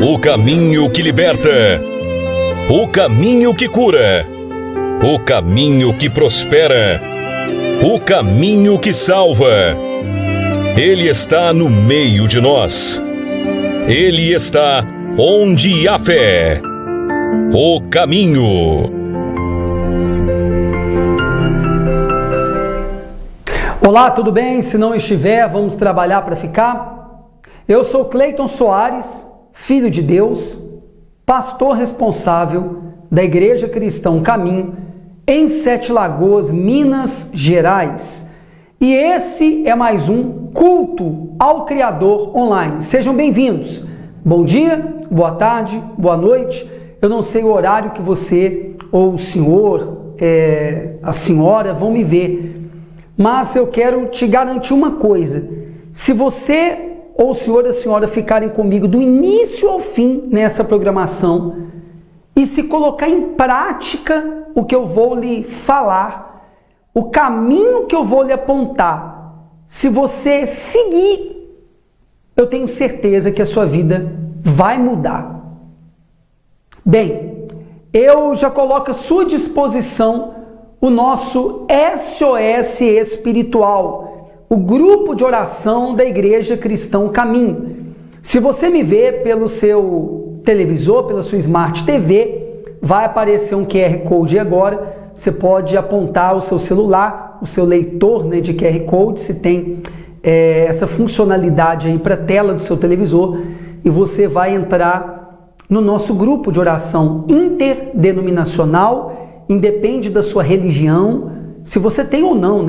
O caminho que liberta. O caminho que cura. O caminho que prospera. O caminho que salva. Ele está no meio de nós. Ele está onde há fé. O caminho. Olá, tudo bem? Se não estiver, vamos trabalhar para ficar? Eu sou Cleiton Soares, filho de Deus, pastor responsável da Igreja Cristã Caminho, em Sete Lagoas, Minas Gerais. E esse é mais um Culto ao Criador Online. Sejam bem-vindos. Bom dia, boa tarde, boa noite. Eu não sei o horário que você ou o senhor, a senhora vão me ver, mas eu quero te garantir uma coisa. Se você ou o senhor ou a senhora ficarem comigo do início ao fim nessa programação e se colocar em prática o que eu vou lhe falar, o caminho que eu vou lhe apontar, se você seguir, eu tenho certeza que a sua vida vai mudar. Bem, eu já coloco à sua disposição o nosso SOS Espiritual, o grupo de oração da Igreja Cristã Caminho. Se você me vê pelo seu televisor, pela sua Smart TV, vai aparecer um QR Code agora. Você pode apontar o seu celular, o seu leitor, de QR Code, se tem essa funcionalidade aí para a tela do seu televisor, e você vai entrar no nosso grupo de oração interdenominacional. Independe da sua religião, se você tem ou não,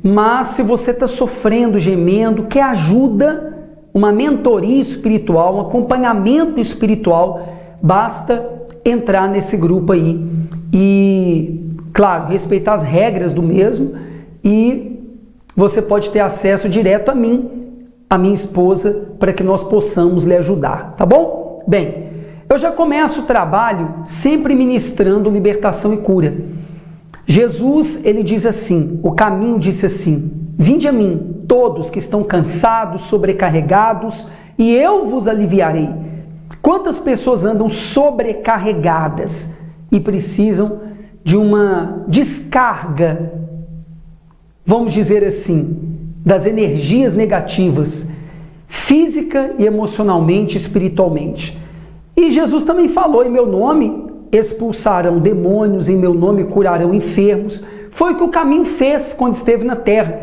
Mas se você está sofrendo, gemendo, quer ajuda, uma mentoria espiritual, um acompanhamento espiritual, basta entrar nesse grupo aí e, claro, respeitar as regras do mesmo, e você pode ter acesso direto a mim, a minha esposa, para que nós possamos lhe ajudar, tá bom? Bem, eu já começo o trabalho sempre ministrando libertação e cura. Jesus, ele diz assim, o caminho disse assim: vinde a mim, todos que estão cansados, sobrecarregados, e eu vos aliviarei. Quantas pessoas andam sobrecarregadas e precisam de uma descarga, vamos dizer assim, das energias negativas, física e emocionalmente, espiritualmente. E Jesus também falou: em meu nome expulsarão demônios, em meu nome curarão enfermos. Foi o que o caminho fez quando esteve na terra.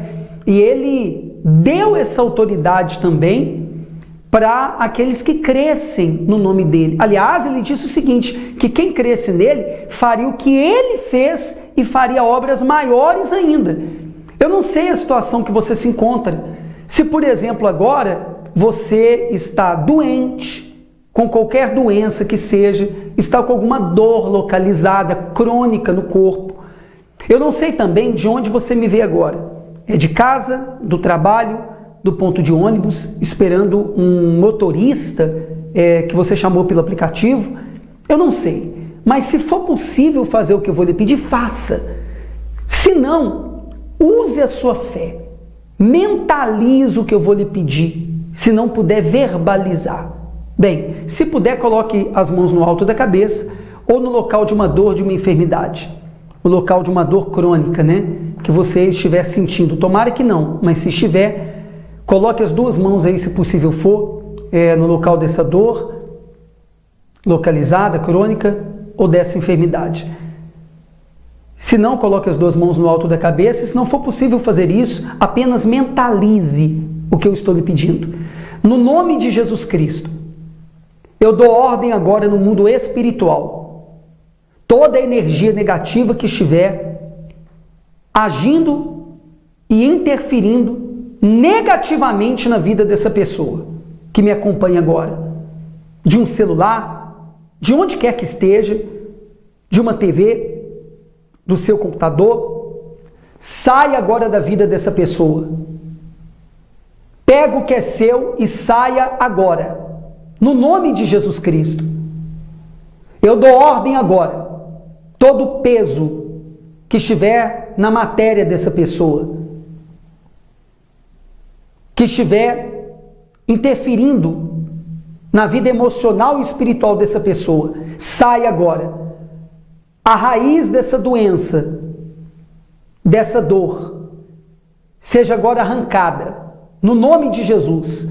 E ele deu essa autoridade também para aqueles que crescem no nome dele. Aliás, ele disse o seguinte, que quem cresce nele faria o que ele fez e faria obras maiores ainda. Eu não sei a situação que você se encontra. Se, por exemplo, agora você está doente, com qualquer doença que seja, está com alguma dor localizada, crônica no corpo. Eu não sei também de onde você me vê agora. É de casa, do trabalho, do ponto de ônibus, esperando um motorista que você chamou pelo aplicativo? Eu não sei. Mas se for possível fazer o que eu vou lhe pedir, faça. Se não, use a sua fé. Mentalize o que eu vou lhe pedir, se não puder verbalizar. Bem, se puder, coloque as mãos no alto da cabeça ou no local de uma dor, de uma enfermidade. O local de uma dor crônica, que você estiver sentindo. Tomara que não, mas se estiver, coloque as duas mãos aí, se possível for, no local dessa dor localizada, crônica, ou dessa enfermidade. Se não, coloque as duas mãos no alto da cabeça. Se não for possível fazer isso, apenas mentalize o que eu estou lhe pedindo. No nome de Jesus Cristo, eu dou ordem agora no mundo espiritual. Toda a energia negativa que estiver agindo e interferindo negativamente na vida dessa pessoa que me acompanha agora, de um celular, de onde quer que esteja, de uma TV, do seu computador, saia agora da vida dessa pessoa. Pega o que é seu e saia agora. No nome de Jesus Cristo, eu dou ordem agora. Todo o peso que estiver na matéria dessa pessoa, que estiver interferindo na vida emocional e espiritual dessa pessoa. Sai agora. A raiz dessa doença, dessa dor, seja agora arrancada, no nome de Jesus.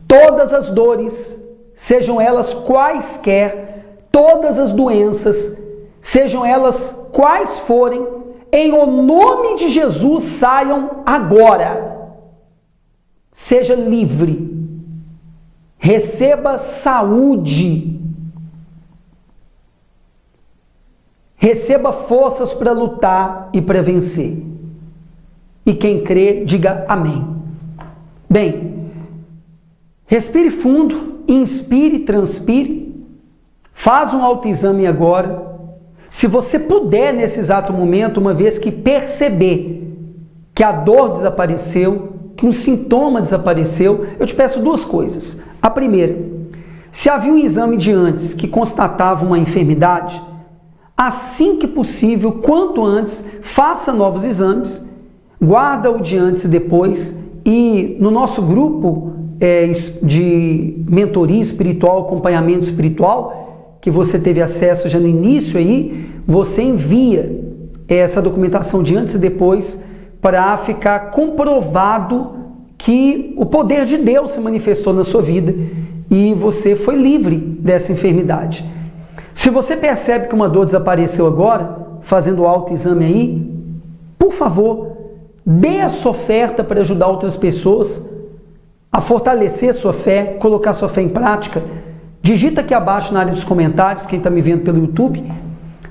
Todas as dores, sejam elas quaisquer, todas as doenças, sejam elas quais forem, em o nome de Jesus, saiam agora. Seja livre. Receba saúde. Receba forças para lutar e para vencer. E quem crê, diga amém. Bem, respire fundo, inspire, transpire. Faz um autoexame agora. Se você puder, nesse exato momento, uma vez que perceber que a dor desapareceu, que um sintoma desapareceu, eu te peço duas coisas. A primeira, se havia um exame de antes que constatava uma enfermidade, assim que possível, quanto antes, faça novos exames, guarda o de antes e depois, e no nosso grupo de mentoria espiritual, acompanhamento espiritual, que você teve acesso já no início aí, você envia essa documentação de antes e depois para ficar comprovado que o poder de Deus se manifestou na sua vida e você foi livre dessa enfermidade. Se você percebe que uma dor desapareceu agora, fazendo o autoexame aí, por favor, dê a sua oferta para ajudar outras pessoas a fortalecer sua fé, colocar sua fé em prática. Digita aqui abaixo na área dos comentários, quem está me vendo pelo YouTube,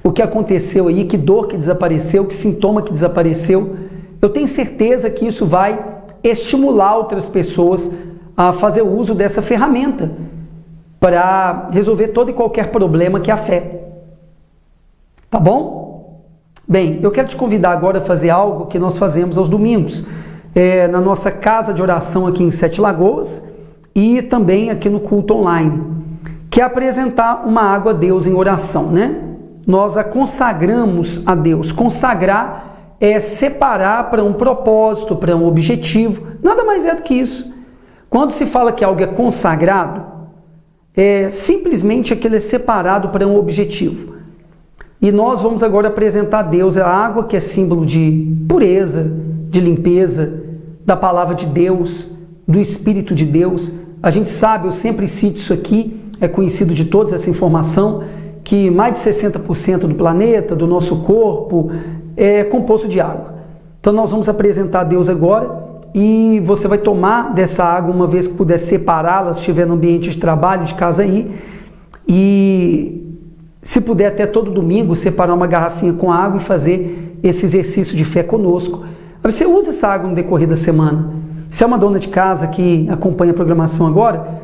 o que aconteceu aí, que dor que desapareceu, que sintoma que desapareceu. Eu tenho certeza que isso vai estimular outras pessoas a fazer uso dessa ferramenta para resolver todo e qualquer problema que é a fé. Tá bom? Bem, eu quero te convidar agora a fazer algo que nós fazemos aos domingos, na nossa casa de oração aqui em Sete Lagoas e também aqui no culto online, que é apresentar uma água a Deus em oração, né? Nós a consagramos a Deus. Consagrar é separar para um propósito, para um objetivo. Nada mais é do que isso. Quando se fala que algo é consagrado, é simplesmente aquele é separado para um objetivo. E nós vamos agora apresentar a Deus a água que é símbolo de pureza, de limpeza, da palavra de Deus, do Espírito de Deus. A gente sabe, eu sempre cito isso aqui, é conhecido de todos essa informação, que mais de 60% do planeta, do nosso corpo, é composto de água. Então nós vamos apresentar a Deus agora e você vai tomar dessa água uma vez que puder separá-la, se estiver no ambiente de trabalho, de casa aí, e se puder até todo domingo separar uma garrafinha com água e fazer esse exercício de fé conosco. Você usa essa água no decorrer da semana. Se é uma dona de casa que acompanha a programação agora,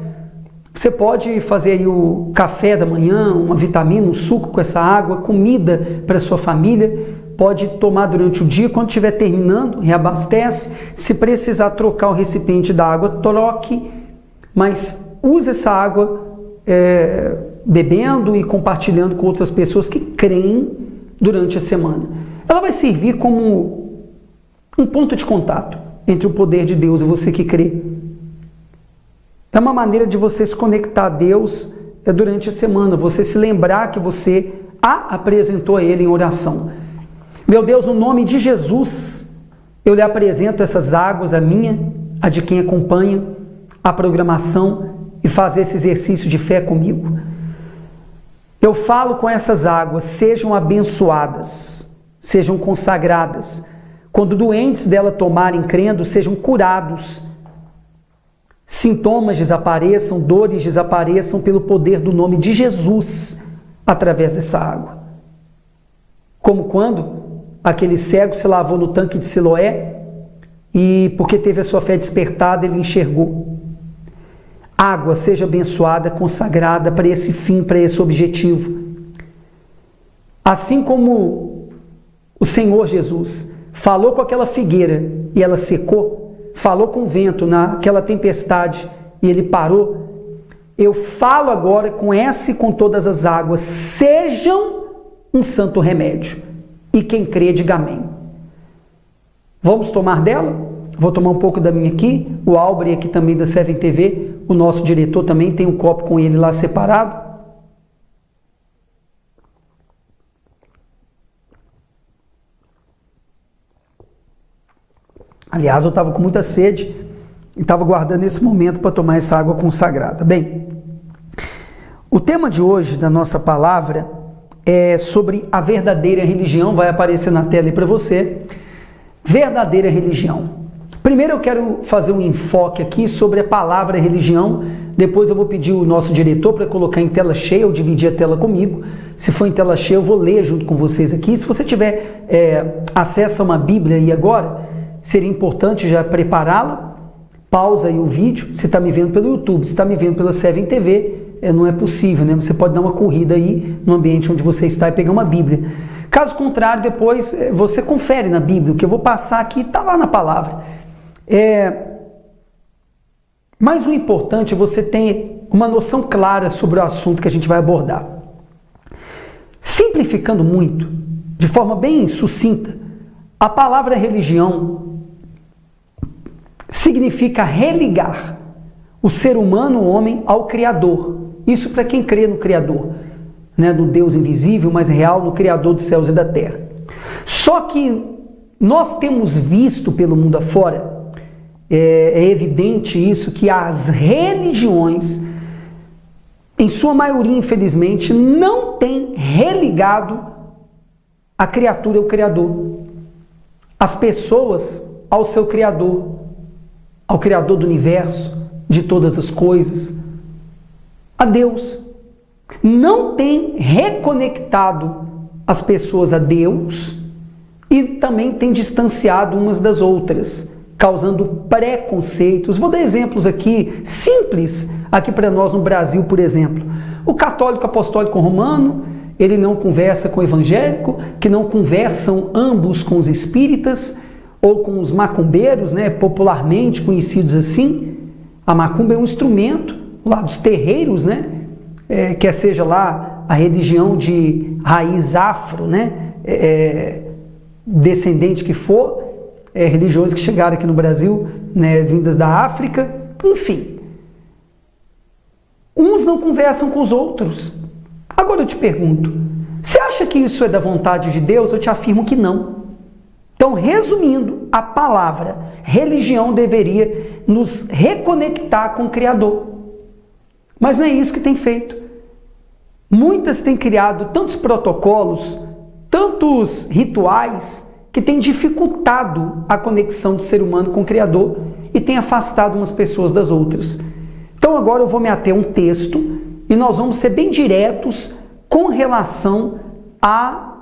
você pode fazer aí o café da manhã, uma vitamina, um suco com essa água, comida para a sua família. Pode tomar durante o dia, quando estiver terminando, reabastece. Se precisar trocar o recipiente da água, troque. Mas use essa água bebendo e compartilhando com outras pessoas que creem durante a semana. Ela vai servir como um ponto de contato entre o poder de Deus e você que crê. É uma maneira de você se conectar a Deus durante a semana, você se lembrar que você apresentou a Ele em oração. Meu Deus, no nome de Jesus, eu lhe apresento essas águas, a minha, a de quem acompanha a programação e faz esse exercício de fé comigo. Eu falo com essas águas, sejam abençoadas, sejam consagradas. Quando doentes dela tomarem crendo, sejam curados. Sintomas desapareçam, dores desapareçam pelo poder do nome de Jesus através dessa água. Como quando aquele cego se lavou no tanque de Siloé e porque teve a sua fé despertada, ele enxergou. Água, seja abençoada, consagrada para esse fim, para esse objetivo. Assim como o Senhor Jesus falou com aquela figueira e ela secou, falou com o vento naquela tempestade e ele parou, eu falo agora com essa e com todas as águas, sejam um santo remédio. E quem crê, diga amém. Vamos tomar dela? Vou tomar um pouco da minha aqui, o Albre aqui também da Seven TV, o nosso diretor também tem um copo com ele lá separado. Aliás, eu estava com muita sede e estava guardando esse momento para tomar essa água consagrada. Bem, o tema de hoje da nossa palavra é sobre a verdadeira religião. Vai aparecer na tela aí para você. Verdadeira religião. Primeiro eu quero fazer um enfoque aqui sobre a palavra religião. Depois eu vou pedir o nosso diretor para colocar em tela cheia ou dividir a tela comigo. Se for em tela cheia, eu vou ler junto com vocês aqui. Se você tiver acesso a uma Bíblia aí agora, seria importante já prepará-la. Pausa aí o vídeo. Se está me vendo pelo YouTube, se está me vendo pela Seven TV, não é possível, né? Você pode dar uma corrida aí no ambiente onde você está e pegar uma Bíblia. Caso contrário, depois você confere na Bíblia. O que eu vou passar aqui está lá na palavra. Mas o importante é você ter uma noção clara sobre o assunto que a gente vai abordar. Simplificando muito, de forma bem sucinta, a palavra religião significa religar o ser humano, o homem, ao Criador. Isso para quem crê no Criador, né? No Deus invisível, mas real, no Criador dos céus e da terra. Só que nós temos visto pelo mundo afora, é evidente isso, que as religiões, em sua maioria, infelizmente, não têm religado a criatura ao Criador, as pessoas ao seu Criador, ao Criador do universo, de todas as coisas, a Deus. Não tem reconectado as pessoas a Deus e também tem distanciado umas das outras, causando preconceitos. Vou dar exemplos aqui, simples, aqui para nós no Brasil, por exemplo. O católico apostólico romano, ele não conversa com o evangélico, que não conversam ambos com os espíritas, ou com os macumbeiros, né, popularmente conhecidos assim. A macumba é um instrumento lá dos terreiros, né, quer seja lá a religião de raiz afro, né, descendente que for, religiões que chegaram aqui no Brasil, né, vindas da África, enfim. Uns não conversam com os outros. Agora eu te pergunto, você acha que isso é da vontade de Deus? Eu te afirmo que não. Então, resumindo, a palavra religião deveria nos reconectar com o Criador. Mas não é isso que tem feito. Muitas têm criado tantos protocolos, tantos rituais, que têm dificultado a conexão do ser humano com o Criador e têm afastado umas pessoas das outras. Então agora eu vou me ater a um texto e nós vamos ser bem diretos com relação ao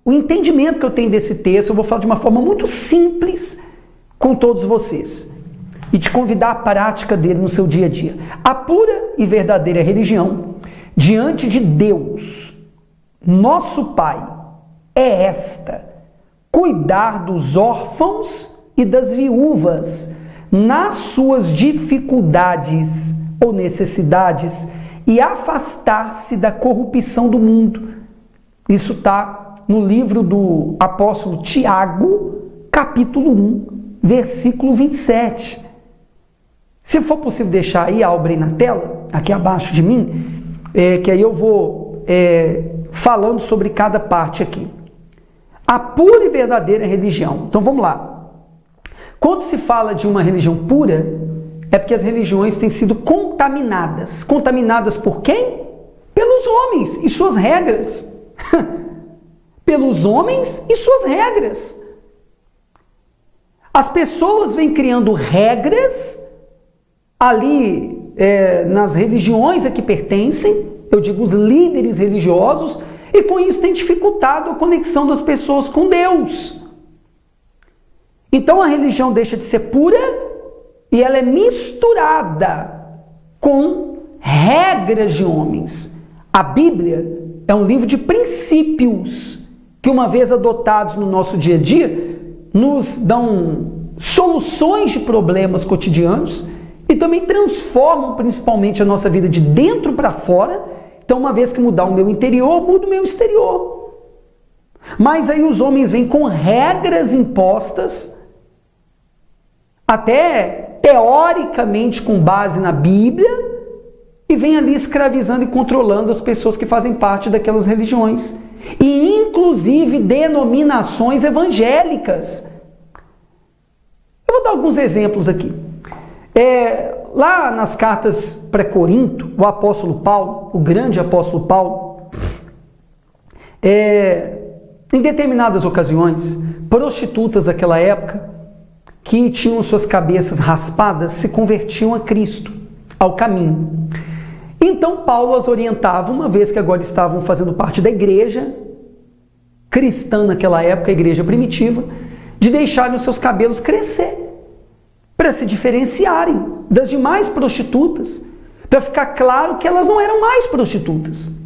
entendimento que eu tenho desse texto. Eu vou falar de uma forma muito simples com todos vocês e te convidar à prática dele no seu dia a dia. A pura e verdadeira religião diante de Deus, nosso Pai, é esta: cuidar dos órfãos e das viúvas nas suas dificuldades ou necessidades e afastar-se da corrupção do mundo. Isso está no livro do apóstolo Tiago, capítulo 1, versículo 27. Se for possível deixar aí, Albrey, na tela, aqui abaixo de mim, que aí eu vou falando sobre cada parte aqui. A pura e verdadeira religião. Então vamos lá. Quando se fala de uma religião pura, é porque as religiões têm sido contaminadas. Contaminadas por quem? Pelos homens e suas regras. Pelos homens e suas regras. As pessoas vêm criando regras ali nas religiões a que pertencem, eu digo os líderes religiosos, e com isso tem dificultado a conexão das pessoas com Deus. Então a religião deixa de ser pura e ela é misturada com regras de homens. A Bíblia é um livro de princípios que, uma vez adotados no nosso dia a dia, nos dão soluções de problemas cotidianos e também transformam principalmente a nossa vida de dentro para fora. Então, uma vez que mudar o meu interior, muda o meu exterior. Mas aí os homens vêm com regras impostas, até teoricamente com base na Bíblia, e vem ali escravizando e controlando as pessoas que fazem parte daquelas religiões. E inclusive denominações evangélicas. Eu vou dar alguns exemplos aqui. Lá nas cartas para Corinto, o apóstolo Paulo, o grande apóstolo Paulo, em determinadas ocasiões, prostitutas daquela época, que tinham suas cabeças raspadas, se convertiam a Cristo, ao caminho. Então Paulo as orientava, uma vez que agora estavam fazendo parte da igreja cristã naquela época, a igreja primitiva, de deixarem os seus cabelos crescer, para se diferenciarem das demais prostitutas, para ficar claro que elas não eram mais prostitutas.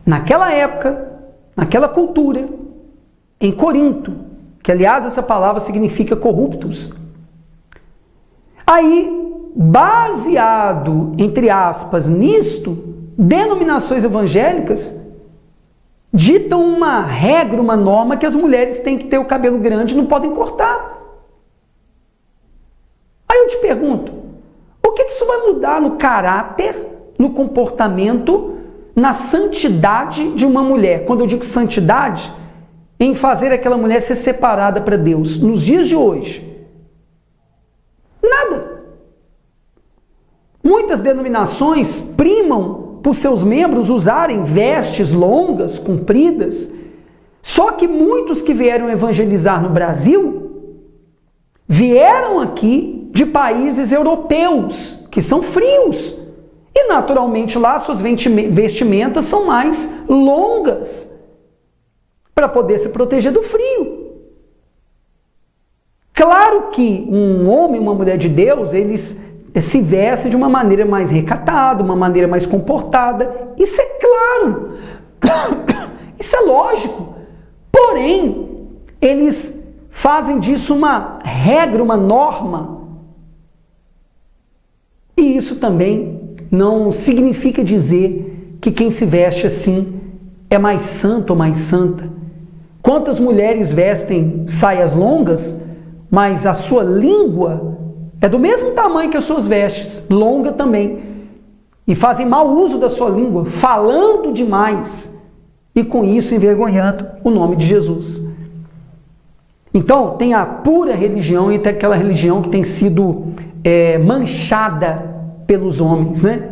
Naquela época, naquela cultura, em Corinto, que aliás essa palavra significa corruptos. Aí, baseado, entre aspas, nisto, denominações evangélicas ditam uma regra, uma norma que as mulheres têm que ter o cabelo grande e não podem cortar. Aí eu te pergunto, o que isso vai mudar no caráter, no comportamento, na santidade de uma mulher? Quando eu digo santidade, em fazer aquela mulher ser separada para Deus, nos dias de hoje. Nada. Muitas denominações primam por seus membros usarem vestes longas, compridas. Só que muitos que vieram evangelizar no Brasil, vieram aqui de países europeus, que são frios. E naturalmente lá suas vestimentas são mais longas, para poder se proteger do frio. Claro que um homem e uma mulher de Deus, eles se vestem de uma maneira mais recatada, uma maneira mais comportada. Isso é claro. Isso é lógico. Porém, eles fazem disso uma regra, uma norma. E isso também não significa dizer que quem se veste assim é mais santo ou mais santa. Quantas mulheres vestem saias longas, mas a sua língua é do mesmo tamanho que as suas vestes, longa também, e fazem mau uso da sua língua, falando demais, e com isso envergonhando o nome de Jesus. Então, tem a pura religião e tem aquela religião que tem sido manchada pelos homens, né?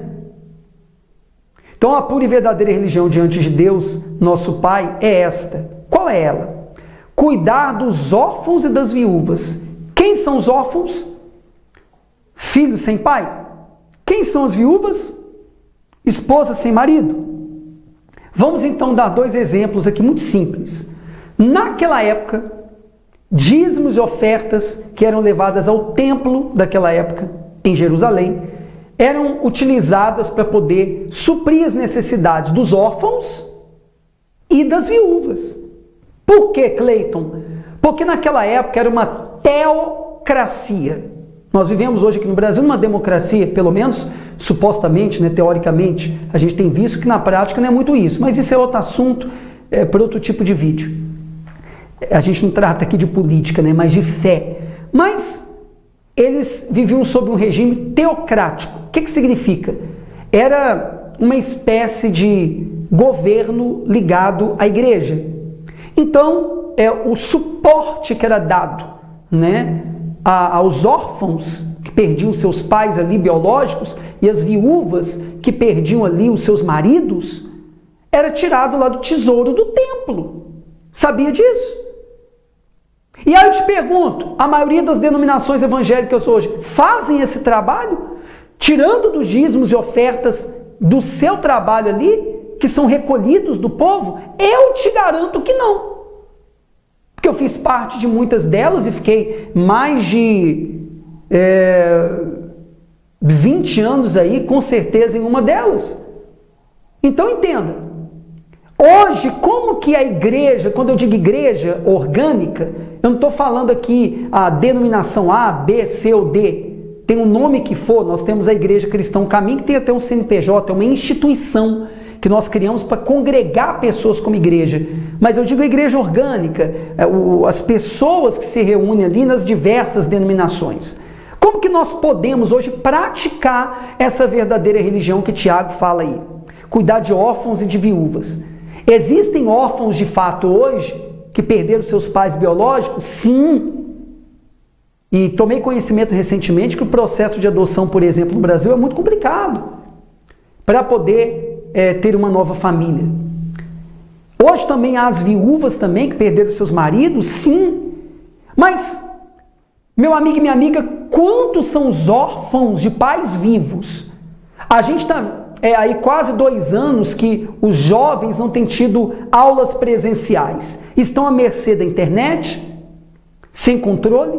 Então, a pura e verdadeira religião diante de Deus, nosso Pai, é esta. Qual é ela? Cuidar dos órfãos e das viúvas. Quem são os órfãos? Filhos sem pai. Quem são as viúvas? Esposas sem marido. Vamos então dar dois exemplos aqui muito simples. Naquela época, dízimos e ofertas que eram levadas ao templo daquela época, em Jerusalém, eram utilizadas para poder suprir as necessidades dos órfãos e das viúvas. Por que, Cleiton? Porque naquela época era uma teocracia. Nós vivemos hoje aqui no Brasil numa democracia, pelo menos supostamente, né, teoricamente. A gente tem visto que na prática não é muito isso, mas isso é outro assunto, para outro tipo de vídeo. A gente não trata aqui de política, né, mas de fé. Mas eles viviam sob um regime teocrático. O que significa? Era uma espécie de governo ligado à igreja. Então, o suporte que era dado, né, aos órfãos que perdiam seus pais ali biológicos e as viúvas que perdiam ali os seus maridos, era tirado lá do tesouro do templo. Sabia disso? E aí eu te pergunto, a maioria das denominações evangélicas hoje fazem esse trabalho? Tirando dos dízimos e ofertas do seu trabalho ali, que são recolhidos do povo? Eu te garanto que não. Porque eu fiz parte de muitas delas e fiquei mais de 20 anos aí, com certeza, em uma delas. Então entenda, hoje, como que a igreja, quando eu digo igreja orgânica, eu não estou falando aqui a denominação A, B, C ou D, tem um nome que for, nós temos a Igreja Cristã Caminho, que tem até um CNPJ, é uma instituição que nós criamos para congregar pessoas como igreja. Mas eu digo a igreja orgânica, as pessoas que se reúnem ali nas diversas denominações. Como que nós podemos hoje praticar essa verdadeira religião que Tiago fala aí? Cuidar de órfãos e de viúvas. Existem órfãos de fato hoje que perderam seus pais biológicos? Sim. E tomei conhecimento recentemente que o processo de adoção, por exemplo, no Brasil é muito complicado para poder ter uma nova família. Hoje também há as viúvas também que perderam seus maridos? Sim. Mas, meu amigo e minha amiga, quantos são os órfãos de pais vivos? A gente está aí quase 2 anos que os jovens não têm tido aulas presenciais. Estão à mercê da internet, sem controle,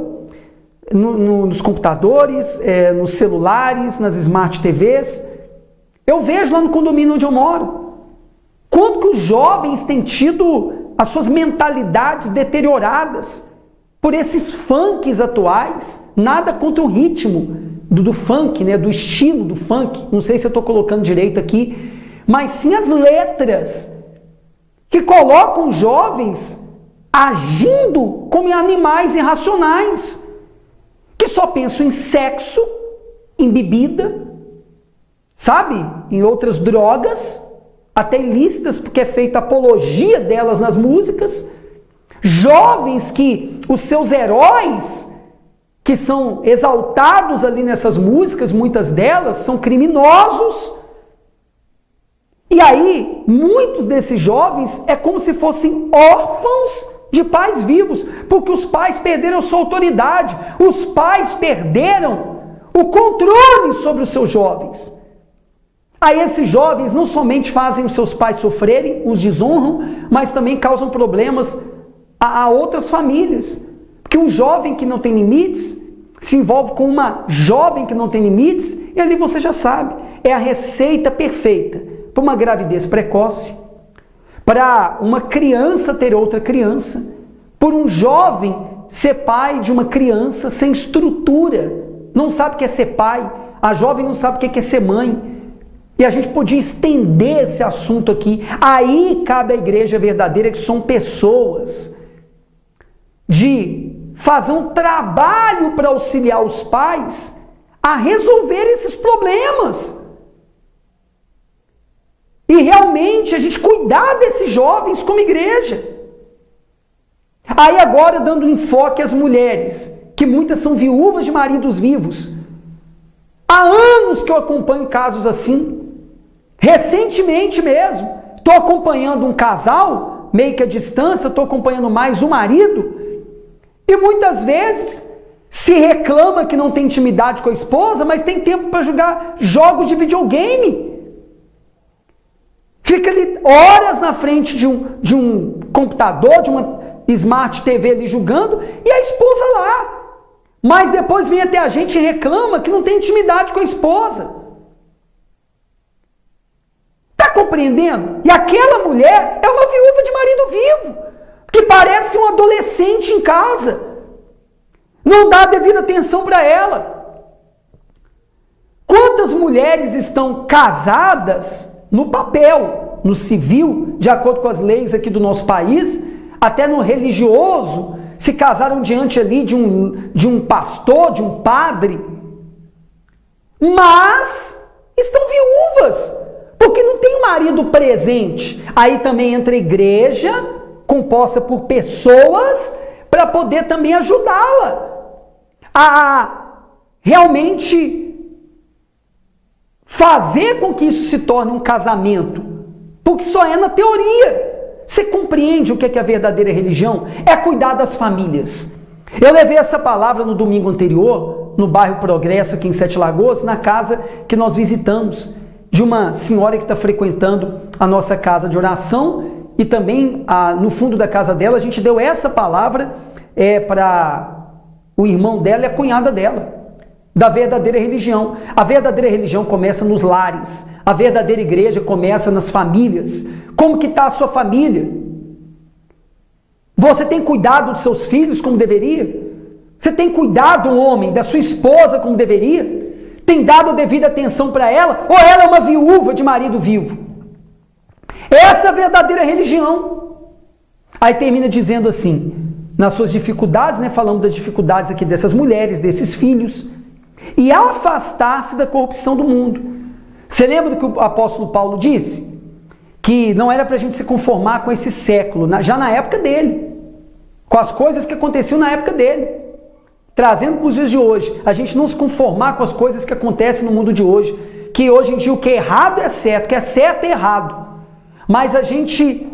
nos computadores, nos celulares, nas smart TVs. Eu vejo lá no condomínio onde eu moro, quanto que os jovens têm tido as suas mentalidades deterioradas por esses funks atuais. Nada contra o ritmo do funk, né, do estilo do funk, não sei se eu estou colocando direito aqui, mas sim as letras que colocam jovens agindo como animais irracionais, que só pensam em sexo, em bebida, sabe? Em outras drogas, até ilícitas, porque é feita apologia delas nas músicas. Jovens que os seus heróis, que são exaltados ali nessas músicas, muitas delas são criminosos. E aí, muitos desses jovens é como se fossem órfãos de pais vivos, porque os pais perderam sua autoridade, os pais perderam o controle sobre os seus jovens. Aí esses jovens não somente fazem os seus pais sofrerem, os desonram, mas também causam problemas a outras famílias. Porque um jovem que não tem limites se envolve com uma jovem que não tem limites, e ali você já sabe, é a receita perfeita para uma gravidez precoce, para uma criança ter outra criança, por um jovem ser pai de uma criança sem estrutura, não sabe o que é ser pai, a jovem não sabe o que é ser mãe. E a gente podia estender esse assunto aqui. Aí cabe à igreja verdadeira, que são pessoas, de fazer um trabalho para auxiliar os pais a resolver esses problemas. E realmente a gente cuidar desses jovens como igreja. Aí agora dando enfoque às mulheres, que muitas são viúvas de maridos vivos. Há anos que eu acompanho casos assim. Recentemente mesmo, estou acompanhando um casal, meio que à distância, estou acompanhando mais o marido, e muitas vezes se reclama que não tem intimidade com a esposa, mas tem tempo para jogar jogos de videogame. Fica ali horas na frente de um computador, de uma smart TV ali jogando, e a esposa lá. Mas depois vem até a gente e reclama que não tem intimidade com a esposa. Está compreendendo? E aquela mulher é uma viúva de marido vivo, que parece um adolescente em casa. Não dá devida atenção para ela. Quantas mulheres estão casadas no papel, no civil, de acordo com as leis aqui do nosso país, até no religioso, se casaram diante ali de um pastor, de um padre, mas estão viúvas, porque não tem um marido presente. Aí também entra a igreja, composta por pessoas, para poder também ajudá-la a realmente fazer com que isso se torne um casamento, porque só é na teoria. Você compreende o que é a verdadeira religião? É cuidar das famílias. Eu levei essa palavra no domingo anterior, no bairro Progresso, aqui em Sete Lagoas, na casa que nós visitamos, de uma senhora que está frequentando a nossa casa de oração, e também no fundo da casa dela a gente deu essa palavra para o irmão dela e a cunhada dela, da verdadeira religião. A verdadeira religião começa nos lares, a verdadeira igreja começa nas famílias. Como que está a sua família? Você tem cuidado dos seus filhos como deveria? Você tem cuidado, homem, da sua esposa como deveria? Tem dado a devida atenção para ela? Ou ela é uma viúva de marido vivo? Essa é a verdadeira religião. Aí termina dizendo assim, nas suas dificuldades, né, falando das dificuldades aqui dessas mulheres, desses filhos, e afastar-se da corrupção do mundo. Você lembra do que o apóstolo Paulo disse? Que não era para a gente se conformar com esse século, já na época dele, com as coisas que aconteciam na época dele, trazendo para os dias de hoje. A gente não se conformar com as coisas que acontecem no mundo de hoje, que hoje em dia o que é errado é certo, o que é certo é errado. Mas a gente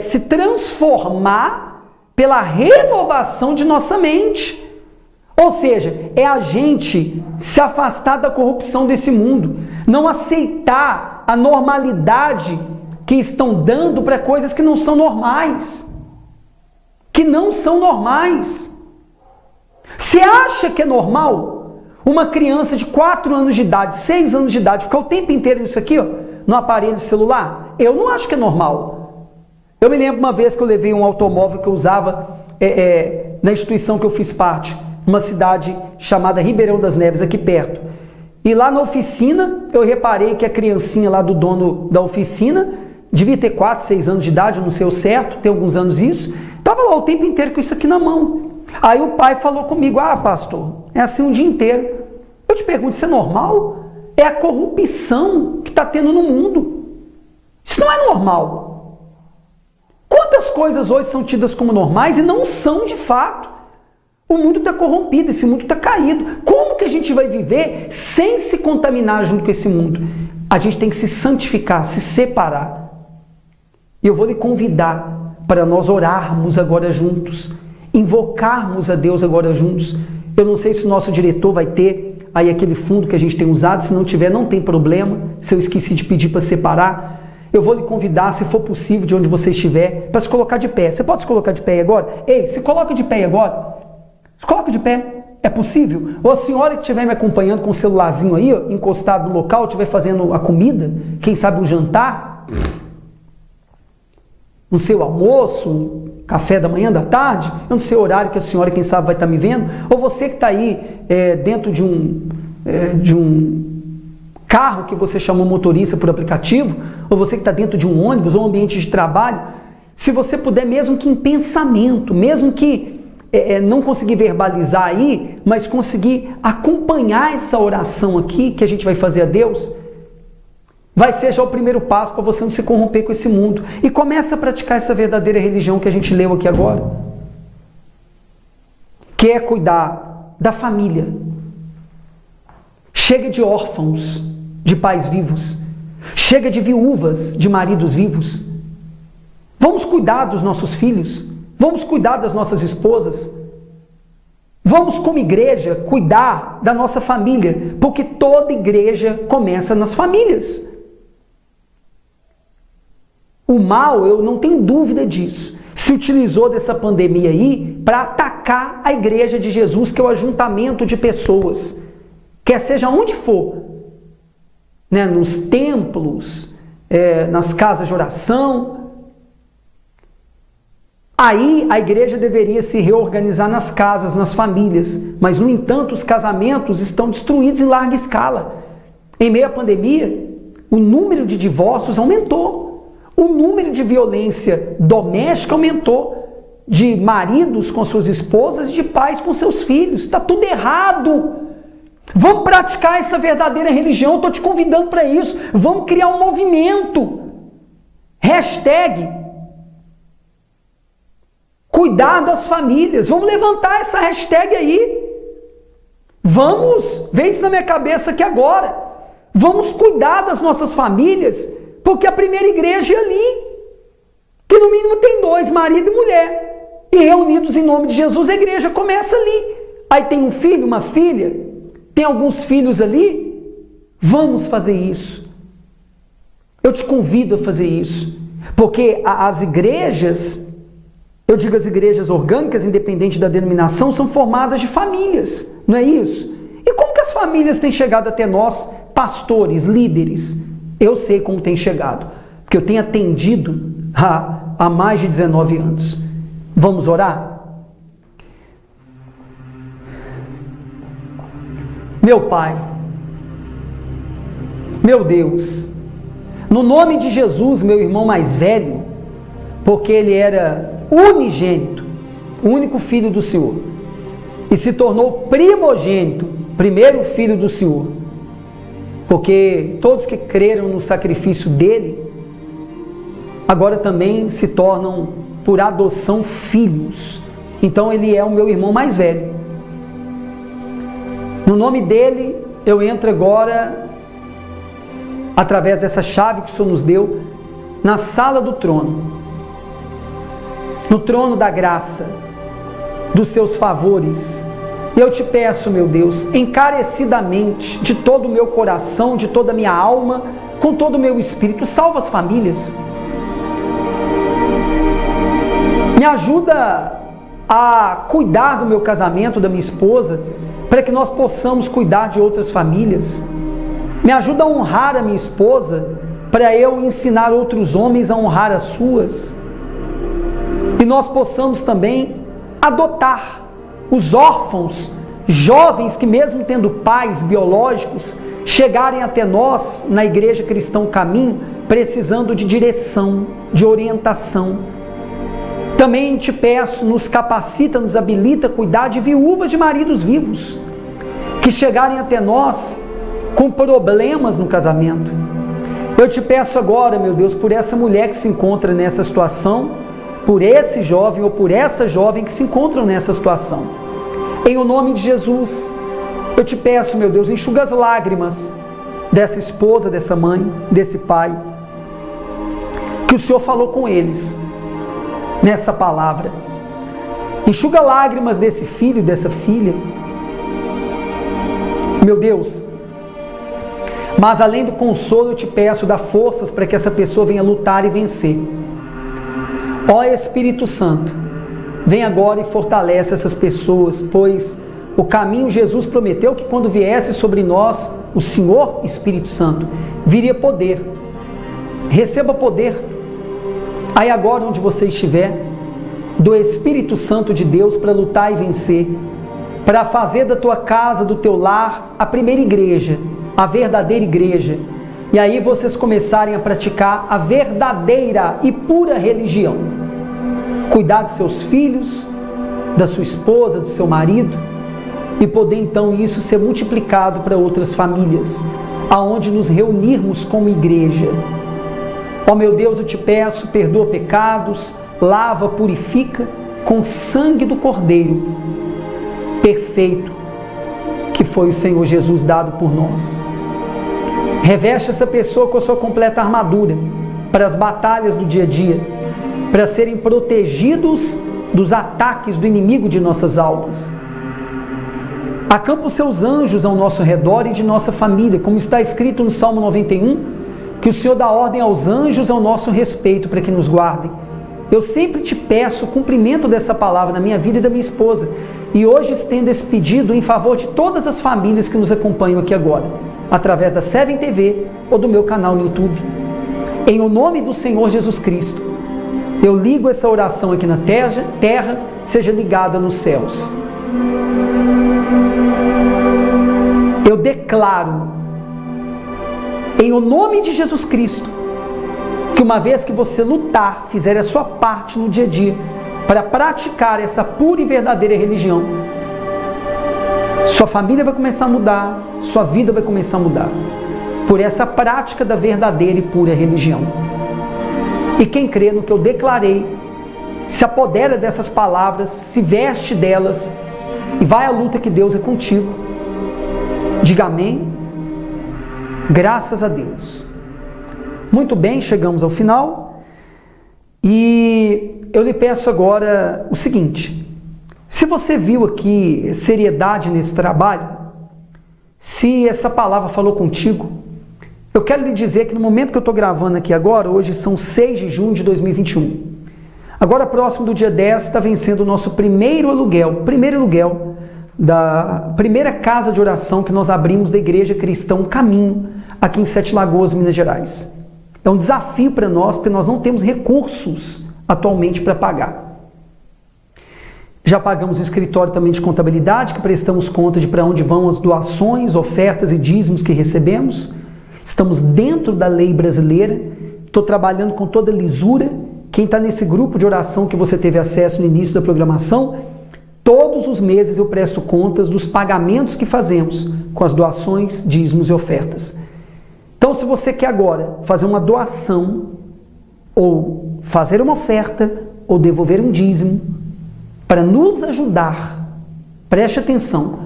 se transformar pela renovação de nossa mente. Ou seja, é a gente se afastar da corrupção desse mundo, não aceitar a normalidade que estão dando para coisas que não são normais. Que não são normais. Você acha que é normal uma criança de 4 anos de idade, 6 anos de idade, ficar o tempo inteiro nisso aqui, ó, no aparelho celular? Eu não acho que é normal. Eu me lembro uma vez que eu levei um automóvel que eu usava na instituição que eu fiz parte, uma cidade chamada Ribeirão das Neves, aqui perto. E lá na oficina, eu reparei que a criancinha lá do dono da oficina devia ter 4, 6 anos de idade, eu não sei o certo, tem alguns anos isso, estava lá o tempo inteiro com isso aqui na mão. Aí o pai falou comigo, pastor, é assim um dia inteiro. Eu te pergunto, isso é normal? É a corrupção que está tendo no mundo. Isso não é normal. Quantas coisas hoje são tidas como normais e não são de fato? O mundo está corrompido, esse mundo está caído. Como que a gente vai viver sem se contaminar junto com esse mundo? A gente tem que se santificar, se separar. E eu vou lhe convidar para nós orarmos agora juntos, invocarmos a Deus agora juntos. Eu não sei se o nosso diretor vai ter aí aquele fundo que a gente tem usado, se não tiver, não tem problema, se eu esqueci de pedir para separar. Eu vou lhe convidar, se for possível, de onde você estiver, para se colocar de pé. Você pode se colocar de pé agora? Ei, se coloca de pé agora. Se coloca de pé. É possível? Ou a senhora que estiver me acompanhando com o celularzinho aí, ó, encostado no local, estiver fazendo a comida, quem sabe um jantar, no seu almoço, café da manhã, da tarde, eu não sei o horário que a senhora, quem sabe, vai estar me vendo, ou você que está aí dentro de um carro que você chamou motorista por aplicativo, ou você que está dentro de um ônibus ou um ambiente de trabalho, se você puder, mesmo que em pensamento, mesmo que não conseguir verbalizar aí, mas conseguir acompanhar essa oração aqui que a gente vai fazer a Deus, vai ser já o primeiro passo para você não se corromper com esse mundo. E começa a praticar essa verdadeira religião que a gente leu aqui agora. Que é cuidar da família. Chega de órfãos, de pais vivos. Chega de viúvas, de maridos vivos. Vamos cuidar dos nossos filhos. Vamos cuidar das nossas esposas. Vamos, como igreja, cuidar da nossa família. Porque toda igreja começa nas famílias. O mal, eu não tenho dúvida disso, se utilizou dessa pandemia aí para atacar a igreja de Jesus, que é o ajuntamento de pessoas, quer seja onde for, né, nos templos, nas casas de oração. Aí a igreja deveria se reorganizar nas casas, nas famílias, mas no entanto os casamentos estão destruídos em larga escala. Em meio à pandemia, o número de divórcios aumentou. O número de violência doméstica aumentou, de maridos com suas esposas e de pais com seus filhos. Está tudo errado. Vamos praticar essa verdadeira religião, estou te convidando para isso. Vamos criar um movimento. Hashtag cuidar das famílias. Vamos levantar essa hashtag aí. Vamos, vem isso na minha cabeça aqui agora. Vamos cuidar das nossas famílias, porque a primeira igreja é ali, que no mínimo tem 2, marido e mulher, e reunidos em nome de Jesus, a igreja começa ali. Aí tem um filho, uma filha, tem alguns filhos ali. Vamos fazer isso. Eu te convido a fazer isso, porque as igrejas, eu digo as igrejas orgânicas, independente da denominação, são formadas de famílias, não é isso? E como que as famílias têm chegado até nós, pastores, líderes? Eu sei como tem chegado, porque eu tenho atendido há mais de 19 anos. Vamos orar? Meu Pai, meu Deus, no nome de Jesus, meu irmão mais velho, porque ele era unigênito, o único filho do Senhor, e se tornou primogênito primeiro filho do Senhor, porque todos que creram no sacrifício dele, agora também se tornam por adoção filhos. Então ele é o meu irmão mais velho. No nome dele eu entro agora, através dessa chave que o Senhor nos deu, na sala do trono, no trono da graça, dos seus favores. E eu te peço, meu Deus, encarecidamente, de todo o meu coração, de toda a minha alma, com todo o meu espírito, salva as famílias. Me ajuda a cuidar do meu casamento, da minha esposa, para que nós possamos cuidar de outras famílias. Me ajuda a honrar a minha esposa, para eu ensinar outros homens a honrar as suas. E nós possamos também adotar os órfãos, jovens que mesmo tendo pais biológicos, chegarem até nós na Igreja Cristão Caminho, precisando de direção, de orientação. Também te peço, nos capacita, nos habilita a cuidar de viúvas de maridos vivos, que chegarem até nós com problemas no casamento. Eu te peço agora, meu Deus, por essa mulher que se encontra nessa situação, por esse jovem ou por essa jovem que se encontram nessa situação. Em o nome de Jesus, eu te peço, meu Deus, enxuga as lágrimas dessa esposa, dessa mãe, desse pai, que o Senhor falou com eles nessa palavra. Enxuga lágrimas desse filho, dessa filha. Meu Deus, mas além do consolo, eu te peço, dá forças para que essa pessoa venha lutar e vencer. Ó Espírito Santo, vem agora e fortalece essas pessoas, pois o caminho, Jesus prometeu que quando viesse sobre nós o Senhor Espírito Santo, viria poder. Receba poder. Aí agora onde você estiver, do Espírito Santo de Deus para lutar e vencer, para fazer da tua casa, do teu lar, a primeira igreja, a verdadeira igreja. E aí vocês começarem a praticar a verdadeira e pura religião. Cuidar de seus filhos, da sua esposa, do seu marido, e poder então isso ser multiplicado para outras famílias, aonde nos reunirmos como igreja. Ó meu Deus, eu te peço, perdoa pecados, lava, purifica com o sangue do Cordeiro perfeito, que foi o Senhor Jesus dado por nós. Reveste essa pessoa com a sua completa armadura para as batalhas do dia a dia, para serem protegidos dos ataques do inimigo de nossas almas. Acampa os seus anjos ao nosso redor e de nossa família, como está escrito no Salmo 91, que o Senhor dá ordem aos anjos ao nosso respeito para que nos guardem. Eu sempre te peço o cumprimento dessa palavra na minha vida e da minha esposa, e hoje estendo esse pedido em favor de todas as famílias que nos acompanham aqui agora, através da Seven TV ou do meu canal no YouTube. Em o nome do Senhor Jesus Cristo, eu ligo essa oração aqui na terra, seja ligada nos céus. Eu declaro, em o nome de Jesus Cristo, que uma vez que você lutar, fizer a sua parte no dia a dia, para praticar essa pura e verdadeira religião, sua família vai começar a mudar, sua vida vai começar a mudar, por essa prática da verdadeira e pura religião. E quem crê no que eu declarei, se apodera dessas palavras, se veste delas, e vai à luta que Deus é contigo. Diga amém. Graças a Deus. Muito bem, chegamos ao final. E eu lhe peço agora o seguinte: se você viu aqui seriedade nesse trabalho, se essa palavra falou contigo, eu quero lhe dizer que no momento que eu estou gravando aqui agora, hoje são 6 de junho de 2021. Agora, próximo do dia 10, está vencendo o nosso primeiro aluguel da primeira casa de oração que nós abrimos da Igreja Cristão Caminho, aqui em Sete Lagoas, Minas Gerais. É um desafio para nós, porque nós não temos recursos atualmente para pagar. Já pagamos o escritório também de contabilidade, que prestamos conta de para onde vão as doações, ofertas e dízimos que recebemos. Estamos dentro da lei brasileira. Estou trabalhando com toda lisura. Quem está nesse grupo de oração que você teve acesso no início da programação, Todos os meses eu presto contas dos pagamentos que fazemos com as doações, dízimos e ofertas. Então, se você quer agora fazer uma doação, ou fazer uma oferta, ou devolver um dízimo, para nos ajudar, preste atenção,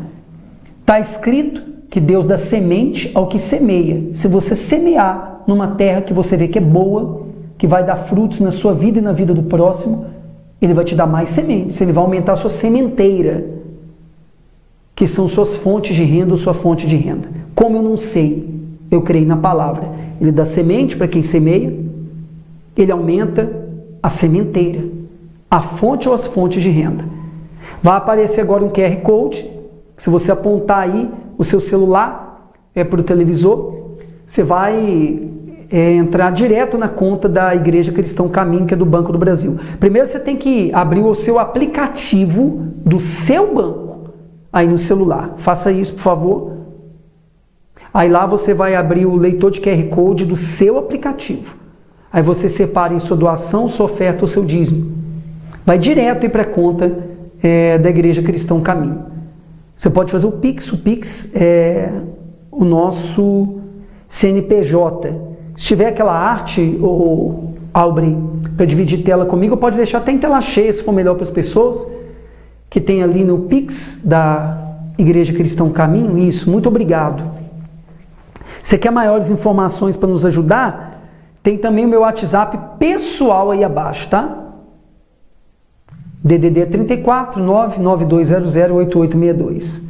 está escrito que Deus dá semente ao que semeia. Se você semear numa terra que você vê que é boa, que vai dar frutos na sua vida e na vida do próximo, Ele vai te dar mais sementes, Ele vai aumentar a sua sementeira, que são suas fontes de renda ou sua fonte de renda. Como eu não sei, eu creio na palavra. Ele dá semente para quem semeia, Ele aumenta a sementeira, a fonte ou as fontes de renda. Vai aparecer agora um QR Code, se você apontar aí o seu celular para o televisor, você vai entrar direto na conta da Igreja Cristão Caminho, que é do Banco do Brasil. Primeiro você tem que abrir o seu aplicativo do seu banco aí no celular. Faça isso, por favor. Aí lá você vai abrir o leitor de QR Code do seu aplicativo. Aí você separa em sua doação, sua oferta ou seu dízimo. Vai direto para a conta da Igreja Cristão Caminho. Você pode fazer o Pix é o nosso CNPJ. Se tiver aquela arte, ou Aubrey, para dividir tela comigo, pode deixar até em tela cheia, se for melhor para as pessoas, que tem ali no Pix da Igreja Cristão Caminho. Isso, muito obrigado. Você quer maiores informações para nos ajudar? Tem também o meu WhatsApp pessoal aí abaixo, tá? DDD 34 99200 8862.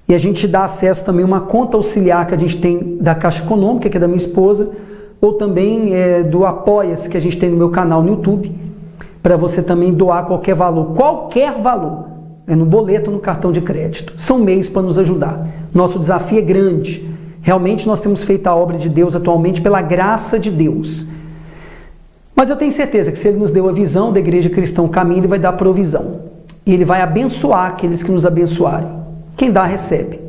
E a gente dá acesso também a uma conta auxiliar que a gente tem da Caixa Econômica, que é da minha esposa, ou também do Apoia-se, que a gente tem no meu canal no YouTube, para você também doar qualquer valor, no boleto ou no cartão de crédito. São meios para nos ajudar. Nosso desafio é grande. Realmente nós temos feito a obra de Deus atualmente pela graça de Deus. Mas eu tenho certeza que se Ele nos deu a visão da Igreja Cristão Caminho, Ele vai dar provisão. E Ele vai abençoar aqueles que nos abençoarem. Quem dá, recebe.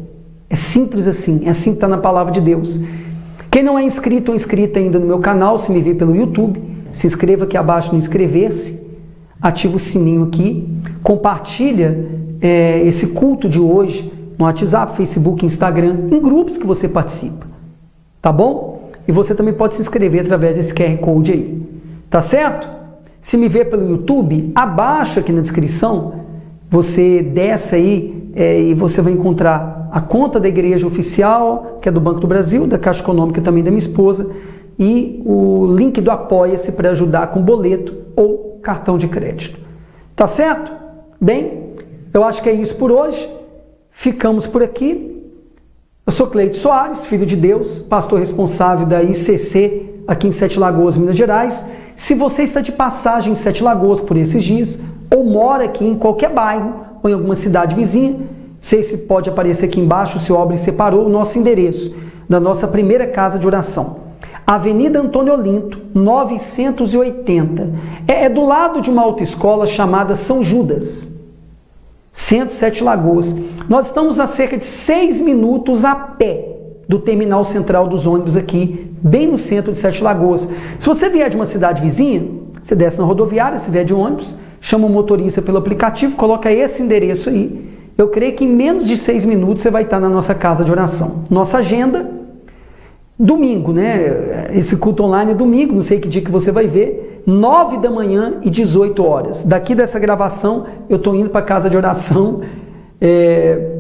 É simples assim, é assim que está na palavra de Deus. Quem não é inscrito ou inscrita ainda no meu canal, se me vê pelo YouTube, se inscreva aqui abaixo no inscrever-se, ativa o sininho aqui, compartilha esse culto de hoje no WhatsApp, Facebook, Instagram, em grupos que você participa. Tá bom? E você também pode se inscrever através desse QR Code aí. Tá certo? Se me vê pelo YouTube, abaixo aqui na descrição, você desce aí e você vai encontrar a conta da igreja oficial, que é do Banco do Brasil, da Caixa Econômica também da minha esposa, e o link do Apoia-se para ajudar com boleto ou cartão de crédito. Tá certo? Bem, eu acho que é isso por hoje. Ficamos por aqui. Eu sou Cleito Soares, filho de Deus, pastor responsável da ICC aqui em Sete Lagoas, Minas Gerais. Se você está de passagem em Sete Lagoas por esses dias, ou mora aqui em qualquer bairro, ou em alguma cidade vizinha, não sei se pode aparecer aqui embaixo, se o Aubrey separou o nosso endereço da nossa primeira casa de oração. Avenida Antônio Olinto, 980. É do lado de uma autoescola chamada São Judas, Centro Sete Lagoas. Nós estamos a cerca de 6 minutos a pé do terminal central dos ônibus aqui, bem no centro de Sete Lagoas. Se você vier de uma cidade vizinha, você desce na rodoviária, se vier de ônibus, chama o motorista pelo aplicativo, coloca esse endereço aí. Eu creio que em menos de 6 minutos você vai estar na nossa casa de oração. Nossa agenda, domingo, né? Esse culto online é domingo, não sei que dia que você vai ver, 9 da manhã e 18 horas. Daqui dessa gravação, eu estou indo para a casa de oração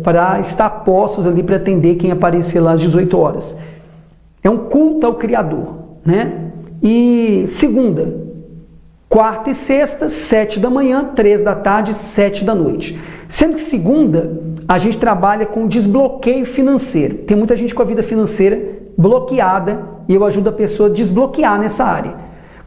para estar postos ali para atender quem aparecer lá às 18 horas. É um culto ao Criador, né? E segunda, quarta e sexta, 7 da manhã, 3 da tarde, 7 da noite. Sendo que segunda, a gente trabalha com desbloqueio financeiro. Tem muita gente com a vida financeira bloqueada e eu ajudo a pessoa a desbloquear nessa área.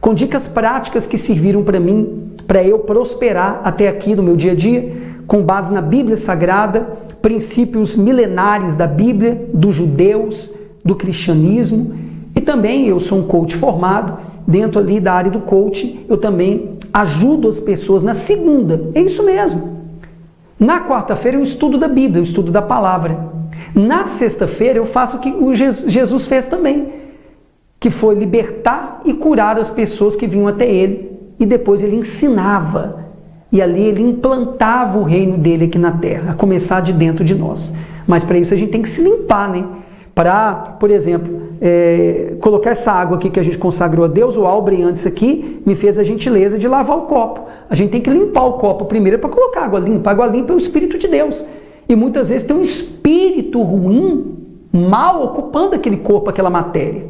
Com dicas práticas que serviram para mim, para eu prosperar até aqui no meu dia a dia, com base na Bíblia Sagrada, princípios milenares da Bíblia, dos judeus, do cristianismo. E também eu sou um coach formado, dentro ali da área do coaching, eu também ajudo as pessoas na segunda. É isso mesmo. Na quarta-feira eu estudo da Bíblia, eu estudo da palavra. Na sexta-feira eu faço o que Jesus fez também, que foi libertar e curar as pessoas que vinham até ele, e depois ele ensinava e ali ele implantava o reino dele aqui na terra, a começar de dentro de nós. Mas para isso a gente tem que se limpar, né? Para, por exemplo, colocar essa água aqui que a gente consagrou a Deus, o Albre antes aqui me fez a gentileza de lavar o copo. A gente tem que limpar o copo primeiro para colocar água limpa. A água limpa é o Espírito de Deus. E muitas vezes tem um espírito ruim, mal, ocupando aquele corpo, aquela matéria.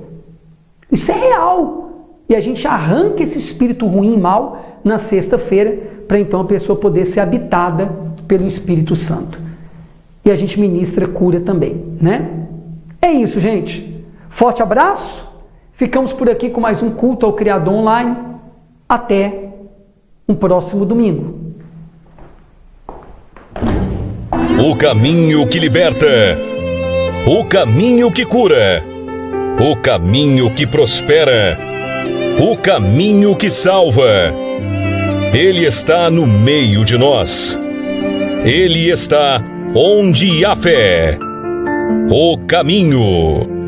Isso é real. E a gente arranca esse espírito ruim e mal na sexta-feira, para então a pessoa poder ser habitada pelo Espírito Santo. E a gente ministra cura também, né? É isso, gente. Forte abraço. Ficamos por aqui com mais um culto ao Criador online. Até um próximo domingo. O caminho que liberta. O caminho que cura. O caminho que prospera. O caminho que salva. Ele está no meio de nós. Ele está onde há fé. O caminho.